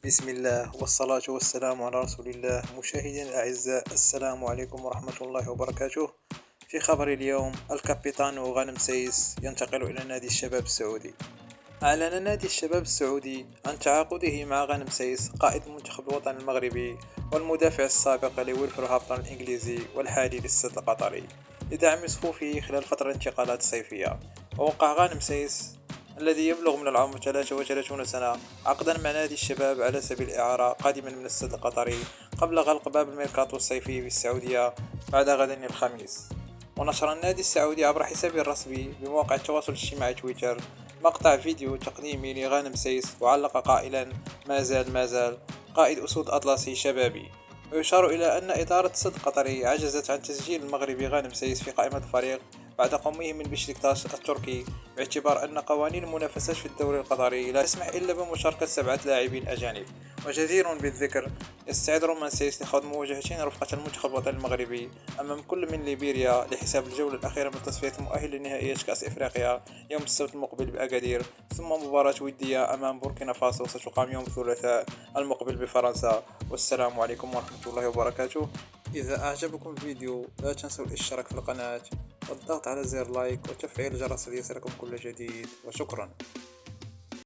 بسم الله والصلاة والسلام على رسول الله. مشاهدينا الأعزاء، السلام عليكم ورحمة الله وبركاته. في خبر اليوم: الكابيتان غانم سايس ينتقل إلى نادي الشباب السعودي. أعلن نادي الشباب السعودي عن تعاقده مع غانم سايس، قائد المنتخب الوطني المغربي والمدافع السابق لولفرهامبتون الإنجليزي والحالي للسد القطري، لدعم صفوفه خلال فترة الانتقالات الصيفية. ووقع غانم سايس الذي يبلغ من العمر 33 سنة عقدا مع نادي الشباب على سبيل الإعارة قادما من السد القطري قبل غلق باب الميركاتو الصيفي في السعودية بعد غد الخميس. ونشر النادي السعودي عبر حسابه الرسمي بمواقع التواصل الاجتماعي تويتر مقطع فيديو تقديمي لغانم سيس، وعلق قائلا: ما زال قائد أسود أطلسي شبابي. ويشار إلى أن إدارة السد القطري عجزت عن تسجيل المغربي غانم سيس في قائمة الفريق بعد قمه من بشكتاش التركي، باعتبار أن قوانين المنافسات في الدوري القطري لا تسمح إلا بمشاركة 7 لاعبين أجانب. وجدير بالذكر، يستعد رومان سيس لخوض مواجهتين رفقة المنتخب الوطني المغربي أمام كل من ليبيريا لحساب الجولة الأخيرة من تصفية المؤهل لنهائية كأس إفريقيا يوم السبت المقبل بأكادير، ثم مباراة ودية أمام بوركينا فاسو ستقام يوم الثلاثاء المقبل بفرنسا. والسلام عليكم ورحمة الله وبركاته. إذا أعجبكم الفيديو لا تنسوا الاشتراك في القناة والضغط على زر لايك وتفعيل الجرس ليصلكم كل جديد، وشكرا.